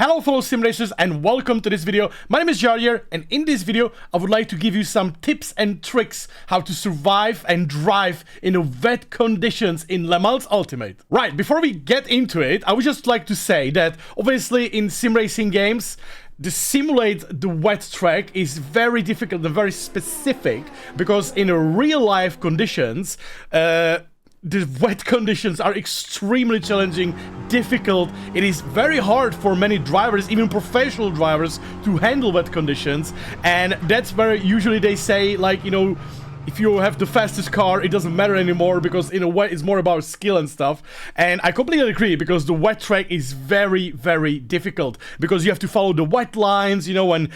Hello fellow sim racers and welcome to this video. My name is Jardier and in this video I would like to give you some tips and tricks how to survive and drive in wet conditions in Le Mans Ultimate. Right, before we get into it, I would just like to say that obviously in sim racing games to simulate the wet track is very difficult and very specific because in real life conditions, the wet conditions are extremely challenging, difficult. It is very hard for many drivers, even professional drivers, to handle wet conditions. And that's where usually they say, like, you know, if you have the fastest car, it doesn't matter anymore because in a way it's more about skill and stuff. And I completely agree because the wet track is very, very difficult because you have to follow the wet lines, you know, and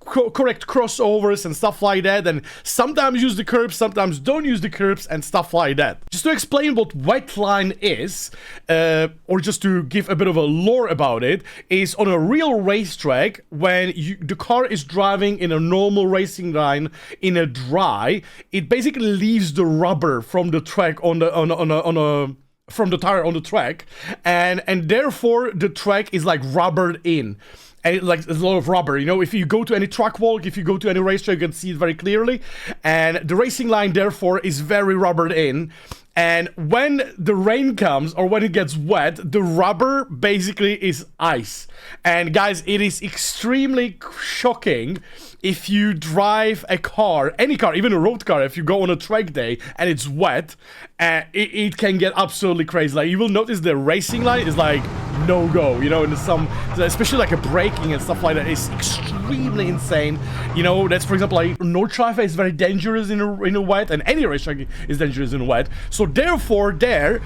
correct crossovers and stuff like that. And sometimes use the curbs, sometimes don't use the curbs and stuff like that. Just to explain what wet line is, or just to give a bit of a lore about it, is on a real racetrack when the car is driving in a normal racing line in a dry. It basically leaves the rubber from the track from the tire on the track, and therefore the track is like rubbered in. And there's a lot of rubber, you know, if you go to any track walk, if you go to any racetrack, you can see it very clearly. And the racing line, therefore, is very rubbered in. And when the rain comes or when it gets wet, the rubber basically is ice. And guys, it is extremely shocking if you drive a car, any car, even a road car, if you go on a track day and it's wet, it can get absolutely crazy. Like, you will notice the racing line is like no go, you know, in some, especially like a braking and stuff like that is extremely insane. You know, that's, for example, like North Drive is very dangerous in a wet, and any racetrack is dangerous in wet. So therefore there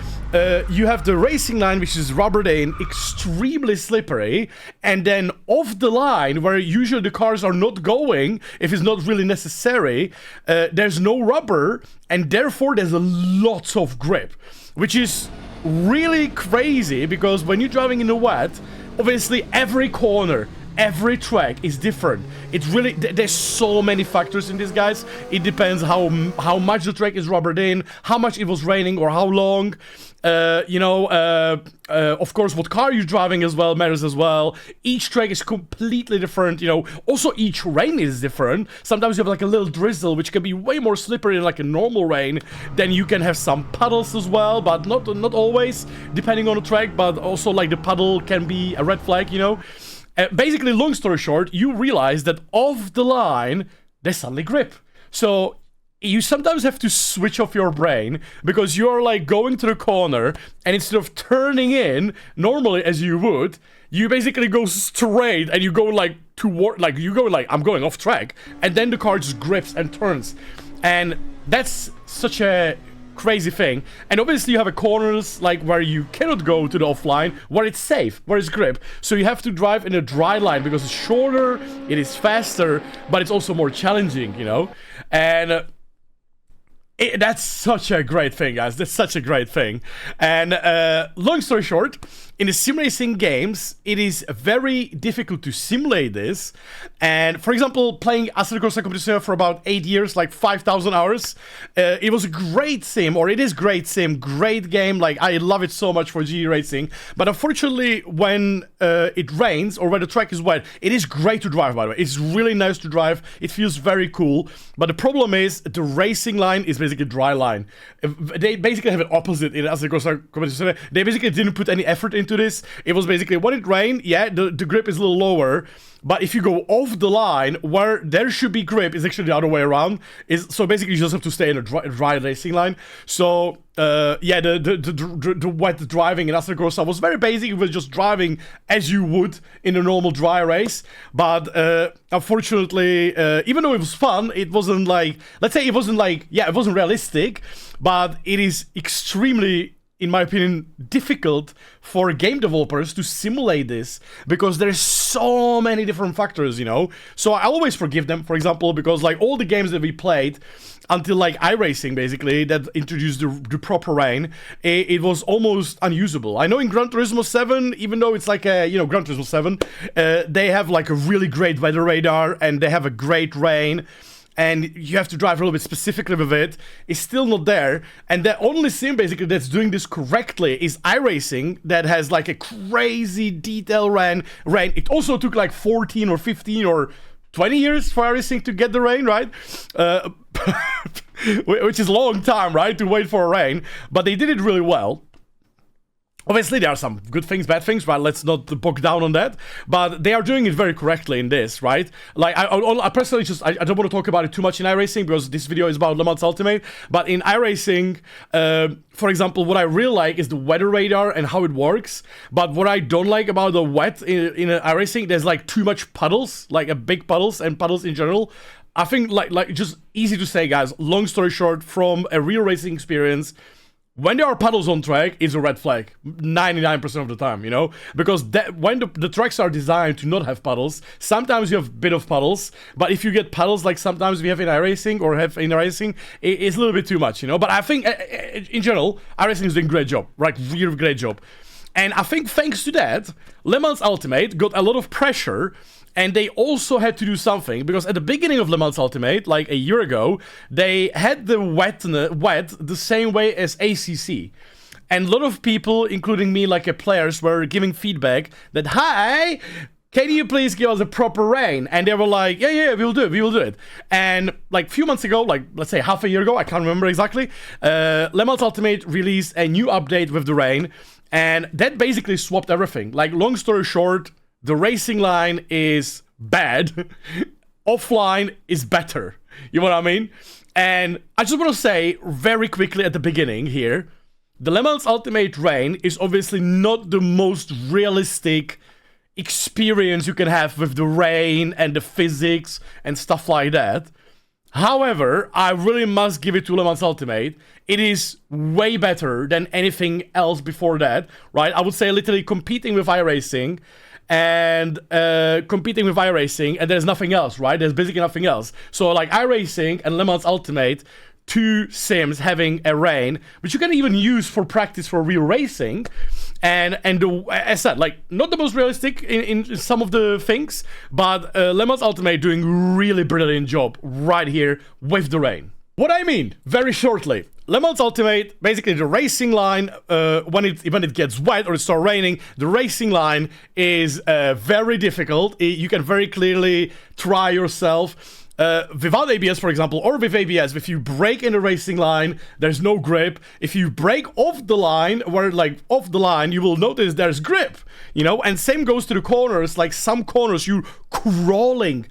you have the racing line, which is rubbered in, extremely slippery, and then off the line where usually the cars are not going if it's not really necessary, there's no rubber, and therefore there's a lot of grip, which is really crazy because when you're driving in the wet, obviously every corner, every track is different. It's really, there's so many factors in this, guys. It depends how much the track is rubbered in, how much it was raining or how long. You know, of course, what car you're driving as well matters as well. Each track is completely different, you know. Also, each rain is different. Sometimes you have like a little drizzle, which can be way more slippery than like a normal rain. Then you can have some puddles as well, but not always, depending on the track. But also, like, the puddle can be a red flag, you know. Basically, long story short, you realize that off the line, there's suddenly grip. So you sometimes have to switch off your brain because you're like going to the corner and instead of turning in normally as you would, you basically go straight and you go like toward, like you go like, I'm going off track, and then the car just grips and turns. And that's such a crazy thing. And obviously you have a corners like where you cannot go to the offline, where it's safe, where it's grip. So you have to drive in a dry line because it's shorter, it is faster, but it's also more challenging, you know. And that's such a great thing, guys. That's such a great thing. And long story short, in the sim racing games, it is very difficult to simulate this. And for example, playing Assetto Corsa Competizione for about 8 years, like 5,000 hours, it was a great sim, or it is great sim, great game. Like, I love it so much for GE racing. But unfortunately, when it rains or when the track is wet, it is great to drive, by the way. It's really nice to drive. It feels very cool. But the problem is the racing line is basically dry line. They basically have an opposite in Assetto Corsa Competizione. They basically didn't put any effort into this. It was basically when it rained, yeah, the grip is a little lower. But if you go off the line, where there should be grip, is actually the other way around. So basically, you just have to stay in a dry racing line. So yeah, the wet driving in Assetto Corsa was very basic. It was just driving as you would in a normal dry race. But unfortunately, even though it was fun, it wasn't like, let's say it wasn't like, yeah, it wasn't realistic. But it is extremely, in my opinion, difficult for game developers to simulate this because there's so many different factors, you know. So I always forgive them, for example, because like all the games that we played until like iRacing, basically, that introduced the proper rain, it was almost unusable. I know in Gran Turismo 7, even though it's like a, you know, Gran Turismo 7, they have like a really great weather radar and they have a great rain. and you have to drive a little bit specifically with it, is still not there. And the only sim basically that's doing this correctly is iRacing, that has like a crazy detail rain. It also took like 14 or 15 or 20 years for iRacing to get the rain, right? Which is a long time, right, to wait for a rain. But they did it really well. Obviously, there are some good things, bad things, right? Let's not bog down on that. But they are doing it very correctly in this, right? Like, I personally I don't want to talk about it too much in iRacing, because this video is about Le Mans Ultimate. But in iRacing, for example, what I really like is the weather radar and how it works. But what I don't like about the wet in iRacing, there's like too much puddles, like a big puddles and puddles in general. I think, like just easy to say, guys, long story short, from a real racing experience, when there are puddles on track, it's a red flag 99% of the time, you know, because when the tracks are designed to not have puddles, sometimes you have a bit of puddles, but if you get puddles like sometimes we have in iRacing or have in iRacing, it's a little bit too much, you know. But I think in general, iRacing is doing a great job, right? Really great job. And I think thanks to that, Le Mans Ultimate got a lot of pressure. And they also had to do something, because at the beginning of Le Mans Ultimate, like a year ago, they had the wet the same way as ACC. And a lot of people, including me, like players, were giving feedback that, hi, can you please give us a proper rain? And they were like, yeah, we will do it. And like a few months ago, like let's say half a year ago, I can't remember exactly, Le Mans Ultimate released a new update with the rain. And that basically swapped everything. Like, long story short, the racing line is bad, offline is better. You know what I mean? And I just want to say very quickly at the beginning here, the Le Mans Ultimate rain is obviously not the most realistic experience you can have with the rain and the physics and stuff like that. However, I really must give it to Le Mans Ultimate. It is way better than anything else before that, right? I would say literally competing with iRacing, and there's nothing else, right? There's basically nothing else. So like iRacing and Le Mans Ultimate, two sims having a rain, which you can even use for practice for real racing. And as I said, like, not the most realistic in some of the things, but Le Mans Ultimate doing really brilliant job right here with the rain. What I mean, very shortly, Le Mans Ultimate, basically the racing line, when it gets wet or it starts raining, the racing line is very difficult. You can very clearly try yourself. Without ABS, for example, or with ABS, if you brake in the racing line, there's no grip. If you brake off the line, you will notice there's grip, you know. And same goes to the corners. Like, some corners, you crawling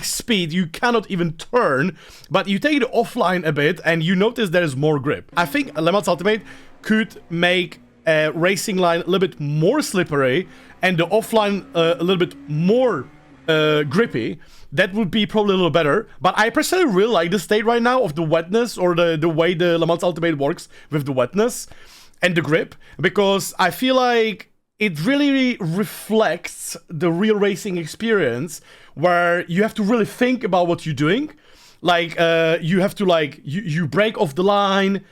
speed, you cannot even turn, but you take it offline a bit and you notice there's more grip. I think Le Mans Ultimate could make a racing line a little bit more slippery and the offline a little bit more grippy. That would be probably a little better. But I personally really like the state right now of the wetness, or the way the Le Mans Ultimate works with the wetness and the grip, because I feel like it really reflects the real racing experience, where you have to really think about what you're doing. Like, you have to, like, you break off the line,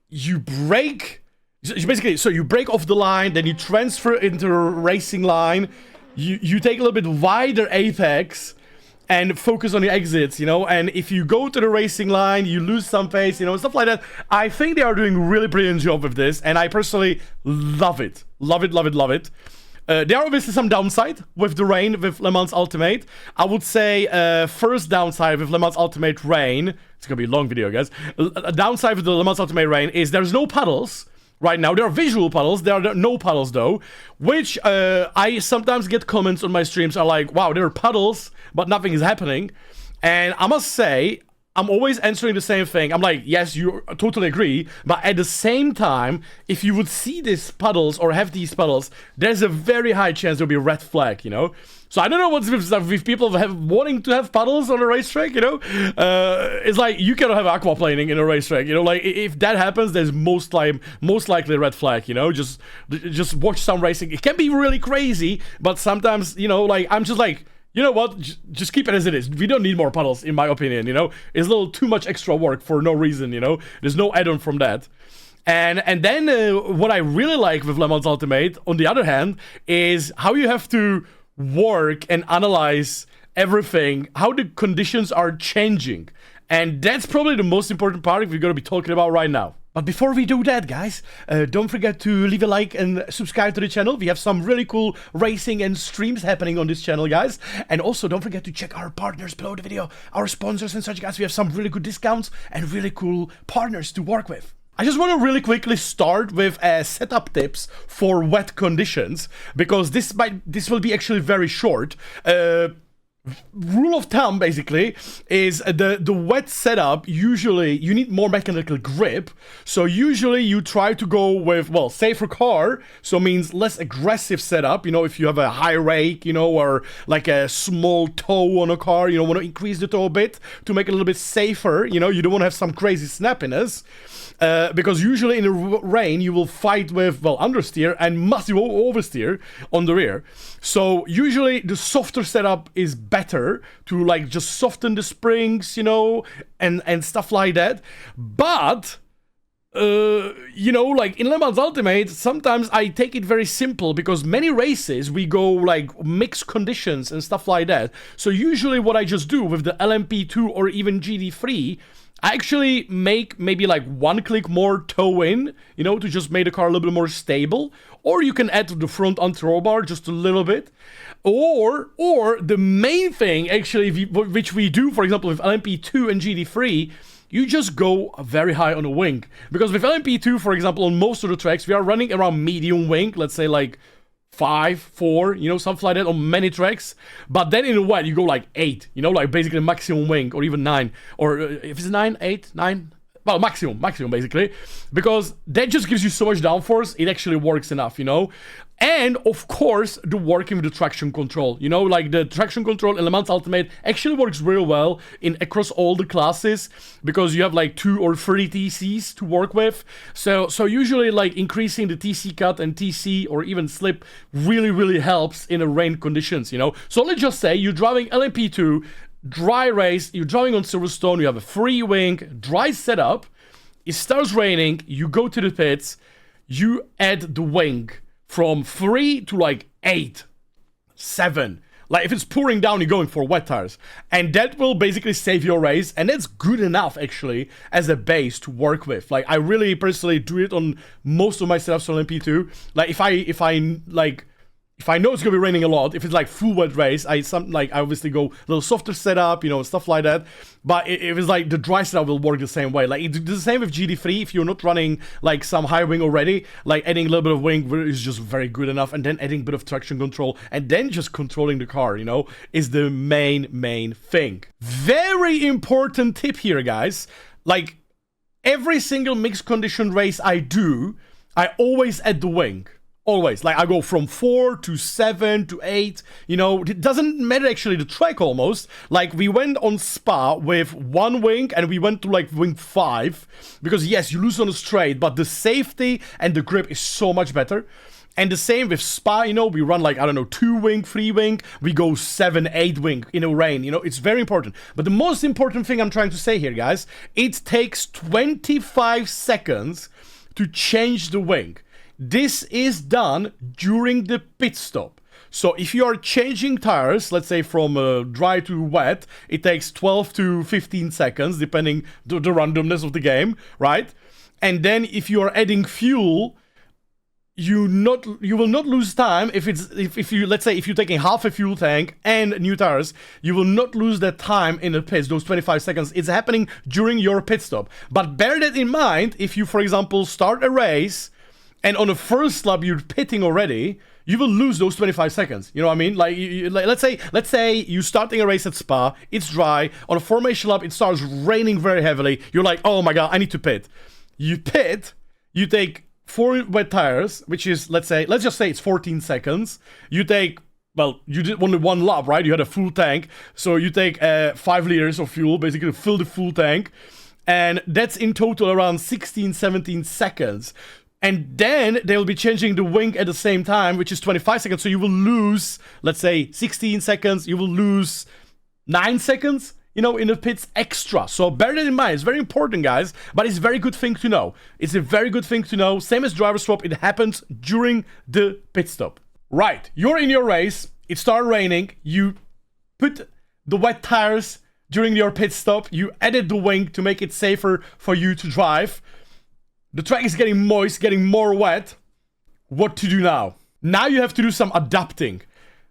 you brake, basically, so you break off the line, then you transfer into a racing line, you take a little bit wider apex, and focus on the exits, you know. And if you go to the racing line, you lose some pace, you know, stuff like that. I think they are doing a really brilliant job with this, and I personally love it. Love it. There are obviously some downside with the rain with Le Mans Ultimate. I would say first downside with Le Mans Ultimate rain, it's gonna be a long video, guys. A downside with the Le Mans Ultimate rain is there's no puddles. Right now, there are visual puddles, there are no puddles though, which I sometimes get comments on my streams are like, wow, there are puddles, but nothing is happening. And I must say, I'm always answering the same thing. I'm like, yes, you totally agree, but at the same time, if you would see these puddles or have these puddles, there's a very high chance there'll be a red flag, you know? So I don't know what's with people wanting to have puddles on a racetrack, you know? It's like, you cannot have aquaplaning in a racetrack, you know? Like, if that happens, there's most likely a red flag, you know? Just watch some racing. It can be really crazy, but sometimes, you know, like, I'm just like, you know what? Just keep it as it is. We don't need more puddles, in my opinion, you know? It's a little too much extra work for no reason, you know? There's no add-on from that. And then what I really like with Le Mans Ultimate, on the other hand, is how you have to work and analyze everything, how the conditions are changing. And that's probably the most important part we're going to be talking about right now. But before we do that, guys, don't forget to leave a like and subscribe to the channel. We have some really cool racing and streams happening on this channel, guys. And also, don't forget to check our partners below the video, our sponsors and such, guys. We have some really good discounts and really cool partners to work with. I just want to really quickly start with setup tips for wet conditions, because this will be actually very short. Rule of thumb basically is the wet setup, usually you need more mechanical grip, so usually you try to go with, well, safer car, so means less aggressive setup, you know, if you have a high rake, you know, or like a small toe on a car, you know, want to increase the toe a bit to make it a little bit safer, you know, you don't want to have some crazy snappiness. Because usually in the rain you will fight with, well, understeer and massive oversteer on the rear. So usually the softer setup is better to like just soften the springs, you know, and stuff like that. But you know, like in Le Mans Ultimate, sometimes I take it very simple, because many races we go like mixed conditions and stuff like that. So usually what I just do with the LMP2 or even GT3, I actually make maybe like one click more toe in, you know, to just make the car a little bit more stable. Or you can add to the front anti-roll bar just a little bit. Or the main thing actually, which we do, for example, with LMP2 and GT3, you just go very high on the wing. Because with LMP2, for example, on most of the tracks, we are running around medium wing, let's say like 5, 4, you know, something like that on many tracks. But then in a wet, you go like 8, you know, like basically maximum wing, or even 9. Or if it's 9, 8, 9, well, maximum basically. Because that just gives you so much downforce, it actually works enough, you know. And of course, the working with the traction control, you know, like the traction control in Le Mans Ultimate actually works real well across all the classes, because you have like 2 or 3 TCs to work with. So usually like increasing the TC cut and TC or even slip really helps in the rain conditions, you know. So let's just say you're driving LMP2, dry race, you're driving on Silverstone, you have a free wing, dry setup, it starts raining, you go to the pits, you add the wing from 3 to like 8, 7. Like if it's pouring down, you're going for wet tires. And that will basically save your race. And that's good enough actually as a base to work with. Like I really personally do it on most of my setups on LMP2. Like if I know it's gonna be raining a lot, if it's like full wet race, I obviously go a little softer setup, you know, stuff like that. But if it's like the dry setup will work the same way. Like it's the same with GT3. If you're not running like some high wing already, like adding a little bit of wing is just very good enough, and then adding a bit of traction control, and then just controlling the car, you know, is the main thing. Very important tip here, guys. Like every single mixed condition race I do, I always add the wing. Always. Like I go from 4 to 7 to 8, you know, it doesn't matter actually the track almost. Like we went on Spa with 1 wing and we went to like wing 5, because yes, you lose on the straight, but the safety and the grip is so much better. And the same with Spa, you know, we run like, I don't know, 2 wing, 3 wing, we go 7, 8 wing in a rain, you know, it's very important. But the most important thing I'm trying to say here, guys, it takes 25 seconds to change the wing. This is done during the pit stop. So if you are changing tires, let's say from dry to wet, it takes 12 to 15 seconds, depending the randomness of the game, right? And then if you are adding fuel, you will not lose time if you, let's say, if you're taking half a fuel tank and new tires, you will not lose that time in the pits, those 25 seconds. It's happening during your pit stop. But bear that in mind, if you, for example, start a race and on the first lap you're pitting already, you will lose those 25 seconds. You know what I mean? Like, let's say you're starting a race at Spa, it's dry, on a formation lap it starts raining very heavily, you're like, oh my god, I need to pit. You pit, you take 4 wet tires, which is, let's just say it's 14 seconds. You take, well, you did only 1 lap, right? You had a full tank, so you take 5 liters of fuel, basically fill the full tank, and that's in total around 16, 17 seconds. And then they will be changing the wing at the same time, which is 25 seconds. So you will lose, let's say, 16 seconds. You will lose 9 seconds, you know, in the pits extra. So bear that in mind. It's very important, guys. But it's a very good thing to know. It's a very good thing to know. Same as driver swap. It happens during the pit stop. Right. You're in your race. It started raining. You put the wet tires during your pit stop. You added the wing to make it safer for you to drive. The track is getting moist, getting more wet. What to do now? Now you have to do some adapting.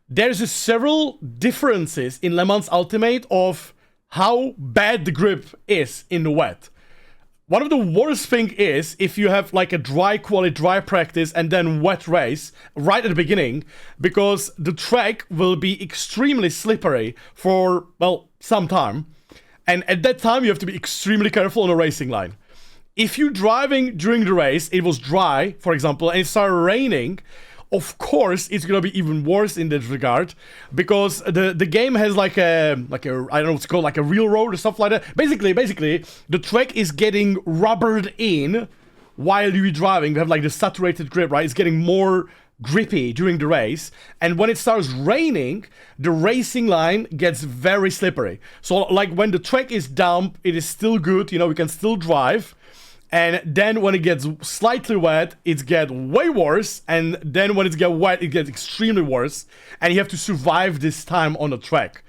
There's several differences in Le Mans Ultimate of how bad the grip is in the wet. One of the worst thing is if you have like a dry practice and then wet race right at the beginning, because the track will be extremely slippery for, well, some time. And at that time, you have to be extremely careful on a racing line. If you're driving during the race, it was dry, for example, and it started raining, of course, it's gonna be even worse in that regard, because the game has like a I don't know what's called, like a real road or stuff like that. Basically, the track is getting rubbered in while you're driving. You have like the saturated grip, right? It's getting more grippy during the race, and when it starts raining, the racing line gets very slippery. So like when the track is damp, it is still good, you know, we can still drive. And then when it gets slightly wet, it gets way worse. And then when it gets wet, it gets extremely worse. And you have to survive this time on the track.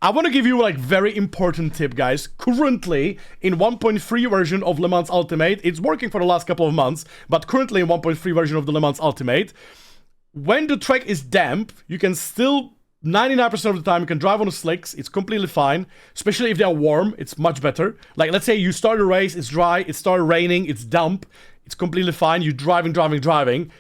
I want to give you like very important tip, guys. Currently, in 1.3 version of Le Mans Ultimate, it's working for the last couple of months, but currently in 1.3 version of the Le Mans Ultimate, when the track is damp, you can still 99% of the time you can drive on the slicks. It's completely fine, especially if they're warm. It's much better. Like, let's say you start a race, it's dry, it started raining, it's damp, it's completely fine. You're driving,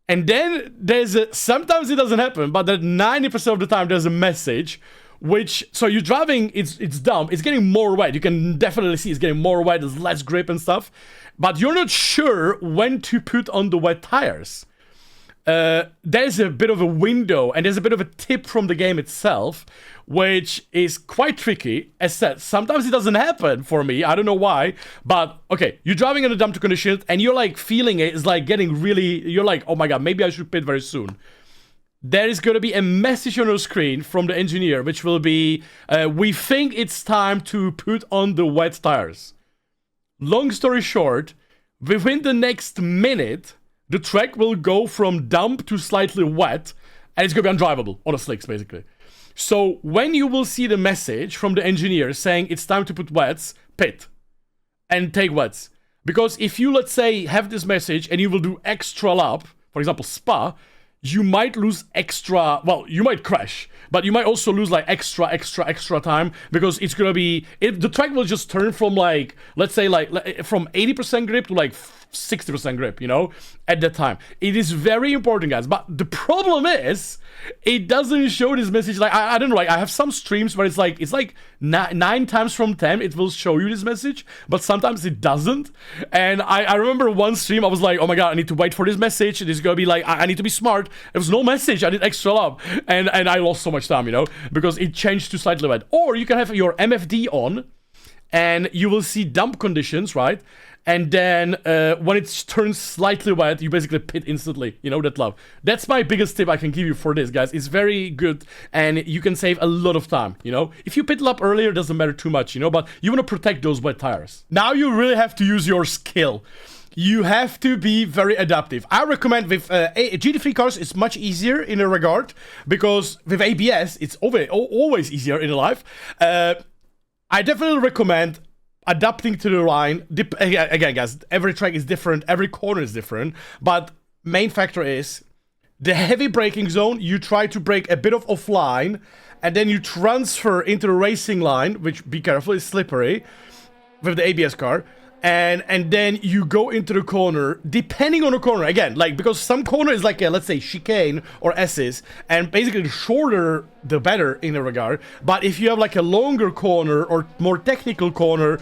and then there's sometimes it doesn't happen, but that 90% of the time there's a message, which, so you're driving, it's damp, it's getting more wet. You can definitely see it's getting more wet, there's less grip and stuff, but you're not sure when to put on the wet tires. There's a bit of a window, and there's a bit of a tip from the game itself, which is quite tricky. As said, sometimes it doesn't happen for me. I don't know why, but okay, you're driving in the damp conditions, and you're like feeling it is like getting really, you're like, oh my god, maybe I should pit very soon. There is going to be a message on your screen from the engineer, which will be, we think it's time to put on the wet tires. Long story short, within the next minute, the track will go from damp to slightly wet, and it's going to be undrivable on the slicks, basically. So when you will see the message from the engineer saying it's time to put wets, pit and take wets. Because if you, let's say, have this message and you will do extra lap, for example, Spa, you might lose extra, well, you might crash, but you might also lose like extra time, because it's going to be, the track will just turn from like, let's say like from 80% grip to like 60% grip, you know, at that time. It is very important, guys, but the problem is it doesn't show this message. Like I don't know, like I have some streams where it's like 9 times from 10 it will show you this message, but sometimes it doesn't. And I remember one stream I was like, oh my god, I need to wait for this message, it is gonna be like, I need to be smart. There was no message, I did extra lap, and I lost so much time, you know, because it changed to slightly wet. Or you can have your MFD on and you will see damp conditions, right? And then when it turns slightly wet, you basically pit instantly, you know, that lap. That's my biggest tip I can give you for this, guys. It's very good, and you can save a lot of time, you know. If you pit lap earlier, it doesn't matter too much, you know, but you want to protect those wet tires. Now you really have to use your skill. You have to be very adaptive. I recommend with GT3 cars, it's much easier in a regard, because with ABS, it's always easier in life. I definitely recommend adapting to the line. Again, guys, every track is different, every corner is different, but main factor is the heavy braking zone. You try to brake a bit of offline, and then you transfer into the racing line, which, be careful, is slippery with the ABS car. And then you go into the corner, depending on the corner, again, like, because some corner is like a, let's say, chicane or S's, and basically the shorter the better in a regard. But if you have like a longer corner or more technical corner,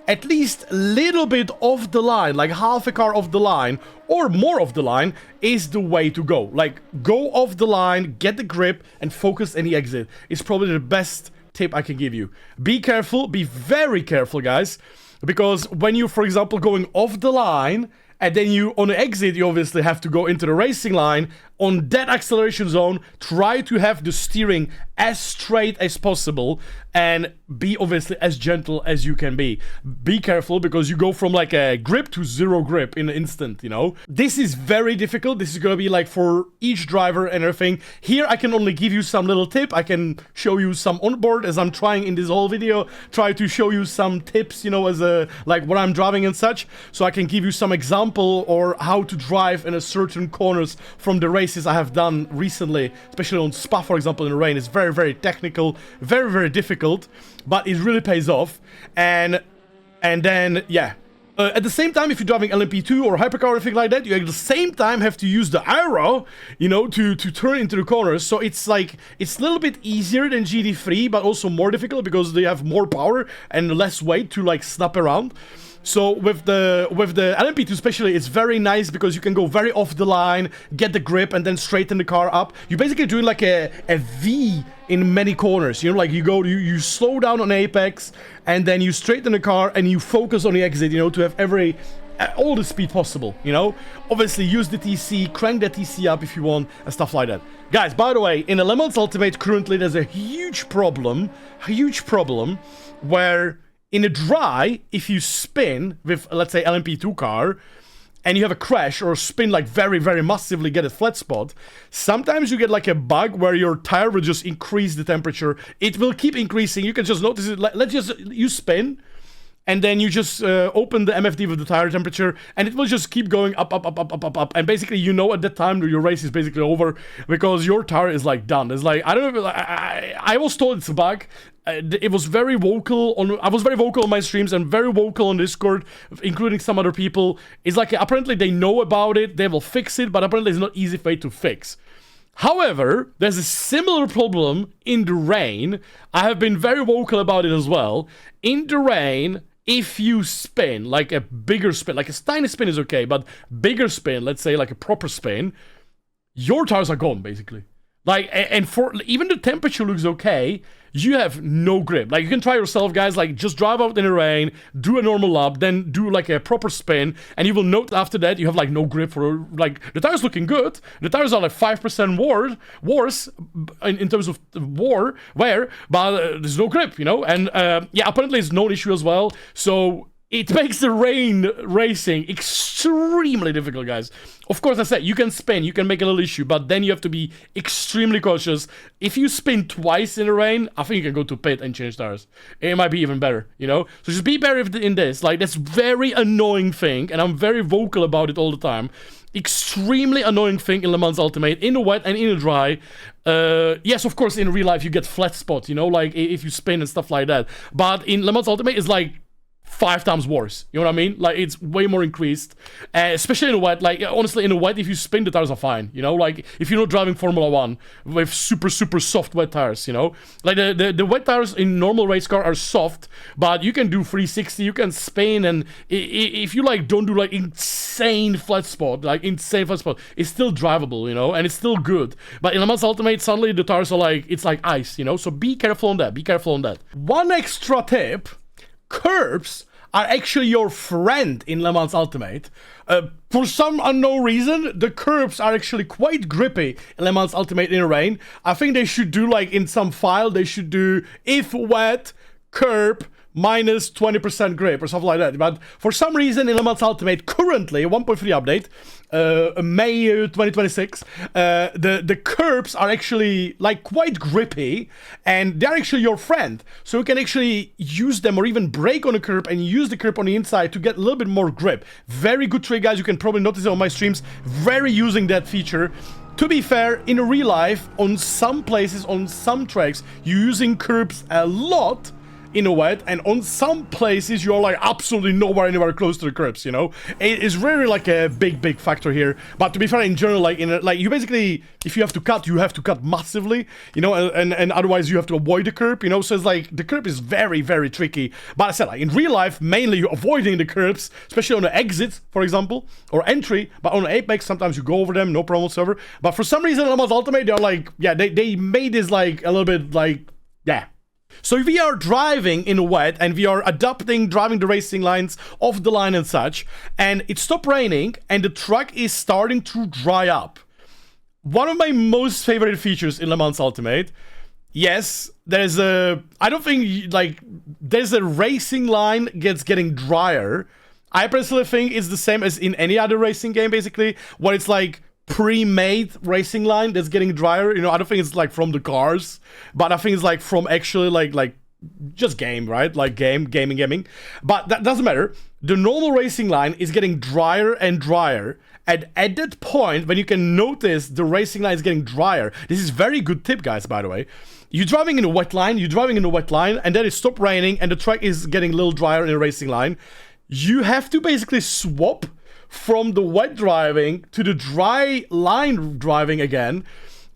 at least a little bit off the line, like half a car off the line or more off the line, is the way to go. Like, go off the line, get the grip, and focus any exit. It's probably the best tip I can give you. Be careful, be very careful, guys. Because when you, for example, going off the line, and then you, on the exit, you obviously have to go into the racing line, on that acceleration zone, try to have the steering as straight as possible and be obviously as gentle as you can be. Be careful because you go from like a grip to zero grip in an instant, you know? This is very difficult. This is gonna be like for each driver and everything. Here I can only give you some little tip. I can show you some on board as I'm trying in this whole video, try to show you some tips, you know, as a, like what I'm driving and such. So I can give you some example or how to drive in a certain corners from the races I have done recently, especially on Spa, for example, in the rain. It's very, very technical, very, very difficult, but it really pays off. And then, yeah. At the same time, if you're driving LMP2 or hypercar or anything like that, you at the same time have to use the aero, you know, to turn into the corners. So it's like, it's a little bit easier than GT3, but also more difficult because they have more power and less weight to like snap around. So with the LMP2 especially, it's very nice because you can go very off the line, get the grip, and then straighten the car up. You're basically doing like a V in many corners, you know, like you slow down on apex, and then you straighten the car, and you focus on the exit, you know, to have all the speed possible, you know. Obviously use the TC, crank the TC up if you want, and stuff like that. Guys, by the way, in the Le Mans Ultimate currently there's a huge problem where in a dry, if you spin with, let's say, LMP2 car, and you have a crash or spin like very, very massively, get a flat spot, sometimes you get like a bug where your tire will just increase the temperature. It will keep increasing. You can just notice it. Let's just, you spin, and then you just open the MFD with the tire temperature, and it will just keep going up, up, up, up, up, up, up. And basically, you know at that time your race is basically over because your tire is like done. It's like, I don't know, I was told it's a bug. It was very vocal on, I was very vocal on my streams and very vocal on Discord, including some other people. It's like, apparently they know about it, they will fix it, but apparently it's not easy way to fix. However, there's a similar problem in the rain. I have been very vocal about it as well. In the rain, if you spin, like a bigger spin, like a tiny spin is okay, but bigger spin, let's say like a proper spin, your tires are gone, basically. Like, and for, even the temperature looks okay, you have no grip. Like, you can try yourself, guys, like, just drive out in the rain, do a normal lap, then do, like, a proper spin, and you will note after that you have, like, no grip for, like, the tires looking good, the tires are, like, 5% worse in terms of wear, but there's no grip, you know, and, yeah, apparently it's no issue as well, so it makes the rain racing extremely difficult, guys. Of course, I said, you can spin, you can make a little issue, but then you have to be extremely cautious. If you spin twice in the rain, I think you can go to pit and change tires. It might be even better, you know? So just be better in this. Like, that's very annoying thing, and I'm very vocal about it all the time. Extremely annoying thing in Le Mans Ultimate, in the wet and in the dry. Yes, of course, in real life, you get flat spot, you know? Like, if you spin and stuff like that. But in Le Mans Ultimate, it's like 5 times worse, you know what I mean? Like, it's way more increased, especially in the wet. Like, honestly, in the wet, if you spin, the tires are fine, you know? Like, if you're not driving Formula 1 with super, super soft wet tires, you know? Like, the wet tires in normal race car are soft, but you can do 360, you can spin, and if you, like, don't do, like, insane flat spot, it's still drivable, you know? And it's still good. But in Le Mans Ultimate, suddenly the tires are, like, it's like ice, you know? So be careful on that, be careful on that. One extra tip: curbs are actually your friend in Le Mans Ultimate. For some unknown reason, the curbs are actually quite grippy in Le Mans Ultimate in the rain. I think they should do, like, in some file, they should do if wet, curb, minus 20% grip or something like that. But for some reason in Le Mans Ultimate currently, 1.3 update, May 2026, the curbs are actually like quite grippy, and they're actually your friend. So you can actually use them or even brake on a curb and use the curb on the inside to get a little bit more grip. Very good trick, guys. You can probably notice it on my streams. Very using that feature. To be fair, in real life, on some places, on some tracks, you're using curbs a lot in a wet, and on some places you're like absolutely nowhere anywhere close to the curbs, you know? It is really like a big factor here. But to be fair, in general, like you basically, if you have to cut massively, you know, and otherwise you have to avoid the curb, you know? So it's like the curb is very tricky. But I said, like, in real life, mainly you're avoiding the curbs, especially on the exits, for example, or entry. But on the apex, sometimes you go over them, no problem whatsoever. But for some reason, Le Mans Ultimate, they're like, yeah, they made this like a little bit like, yeah. So if we are driving in wet and we are driving the racing lines off the line and such, and it stopped raining and the track is starting to dry up, one of my most favorite features in Le Mans Ultimate. Yes, there's a. I don't think like there's a racing line getting drier. I personally think it's the same as in any other racing game, basically, where it's like pre-made racing line that's getting drier. You know, I don't think it's like from the cars, but I think it's like from actually like just game, right? Like gaming. But that doesn't matter. The normal racing line is getting drier and drier. And at that point, when you can notice the racing line is getting drier, this is very good tip, guys, by the way. You're driving in a wet line, and then it stopped raining, and the track is getting a little drier in a racing line. You have to basically swap from the wet driving to the dry line driving again,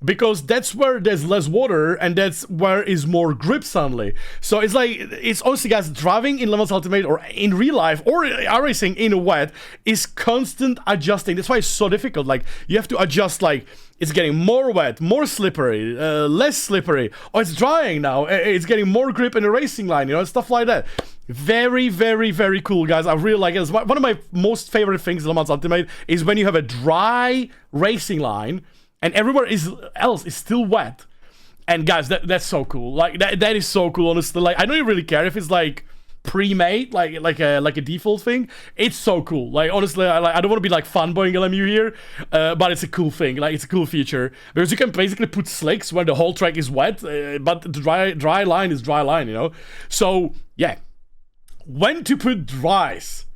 because that's where there's less water and that's where is more grip suddenly. So it's like, it's honestly, guys, driving in Le Mans Ultimate or in real life or racing in a wet is constant adjusting. That's why it's so difficult. Like, you have to adjust, like, it's getting more wet, more slippery, less slippery. Oh, it's drying now. It's getting more grip in the racing line, you know, stuff like that. Very, very, very cool, guys. I really like it. It's one of my most favorite things in Le Mans Ultimate is when you have a dry racing line and everywhere else is still wet. And guys, that's so cool. Like that is so cool, honestly. Like, I don't even really care if it's like pre-made, like a default thing. It's so cool. Like, honestly, I don't want to be like fanboying LMU here, but it's a cool thing. Like, it's a cool feature because you can basically put slicks when the whole track is wet, but the dry line is dry line, you know. So yeah, when to put dries,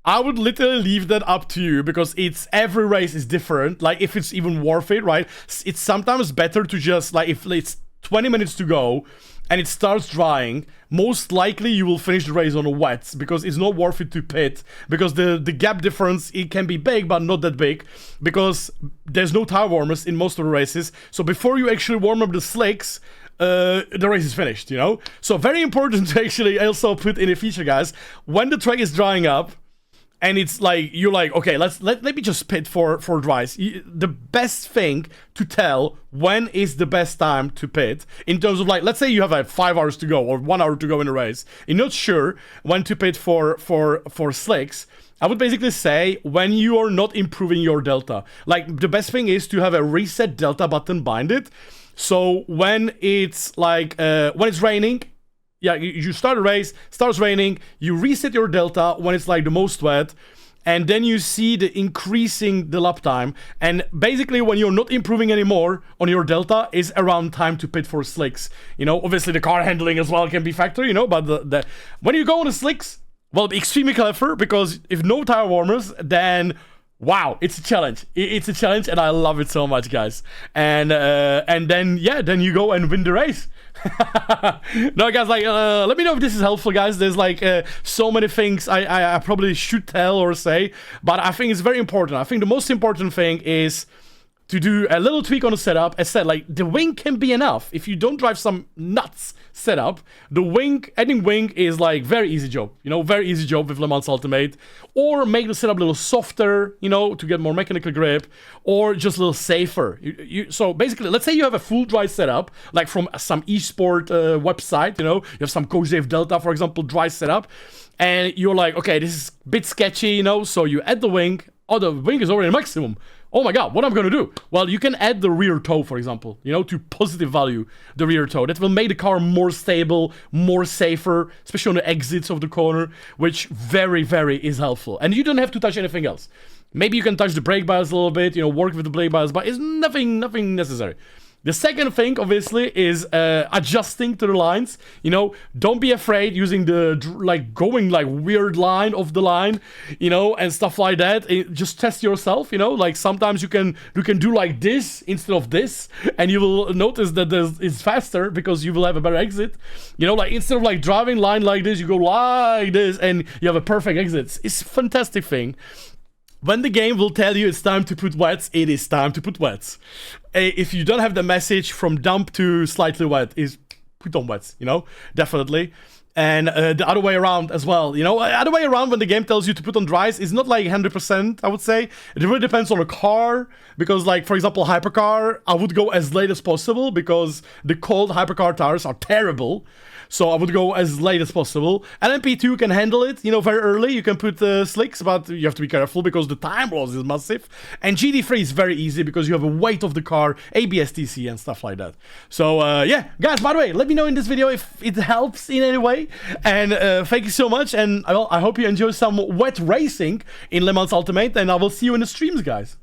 I would literally leave that up to you because every race is different. Like, if it's even worth it, right? It's sometimes better to just, like, if it's 20 minutes to go and it starts drying, most likely you will finish the race on a wet because it's not worth it to pit, because the gap difference, it can be big but not that big because there's no tire warmers in most of the races. So before you actually warm up the slicks, the race is finished, you know? So very important to actually also put in a feature, guys, when the track is drying up, and it's like, you're like, okay, let me just pit for dries. The best thing to tell when is the best time to pit, in terms of, like, let's say you have like 5 hours to go or 1 hour to go in a race, you're not sure when to pit for slicks, I would basically say when you are not improving your delta. Like, the best thing is to have a reset delta button behind it. So when it's like, when it's raining, yeah, you start a race, starts raining, you reset your delta when it's like the most wet, and then you see the increasing the lap time. And basically when you're not improving anymore on your delta is around time to pit for slicks. You know, obviously the car handling as well can be factor, you know, but when you go on the slicks, well, be extremely clever, because if no tire warmers, then wow, it's a challenge. It's a challenge, and I love it so much, guys. And then, yeah, then you go and win the race. No, guys, like, let me know if this is helpful, guys. There's like so many things I probably should tell or say, but I think it's very important. I think the most important thing is to do a little tweak on the setup. As said, like, the wing can be enough. If you don't drive some nuts setup, the wing, adding wing is like very easy job, you know, very easy job with Le Mans Ultimate. Or make the setup a little softer, you know, to get more mechanical grip, or just a little safer. So basically, let's say you have a full dry setup, like from some esport website, you know, you have some Codesafe Delta, for example, dry setup, and you're like, okay, this is a bit sketchy, you know, so you add the wing. Oh, the wing is already maximum. Oh my god, what am I gonna do? Well, you can add the rear toe, for example, you know, to positive value the rear toe. That will make the car more stable, more safer, especially on the exits of the corner, which very, very is helpful. And you don't have to touch anything else. Maybe you can touch the brake bias a little bit, you know, work with the brake bias, but it's nothing necessary. The second thing, obviously, is adjusting to the lines. You know, don't be afraid using the, like, going, like, weird line of the line, you know, and stuff like that. Just test yourself, you know, like, sometimes you can do like this instead of this, and you will notice that it's faster because you will have a better exit. You know, like, instead of, like, driving line like this, you go like this, and you have a perfect exit. It's a fantastic thing. When the game will tell you it's time to put wets, it is time to put wets. If you don't have the message from dump to slightly wet, is put on wets, you know, definitely. And the other way around as well. You know, other way around when the game tells you to put on dries is not like 100%, I would say. It really depends on the car. Because, like, for example, hypercar, I would go as late as possible because the cold hypercar tires are terrible. So I would go as late as possible. LMP2 can handle it, you know, very early. You can put slicks, but you have to be careful because the time loss is massive. And GT3 is very easy because you have a weight of the car, ABS-TC and stuff like that. So, yeah, guys, by the way, let me know in this video if it helps in any way. And thank you so much. And I hope you enjoy some wet racing in Le Mans Ultimate. And I will see you in the streams, guys.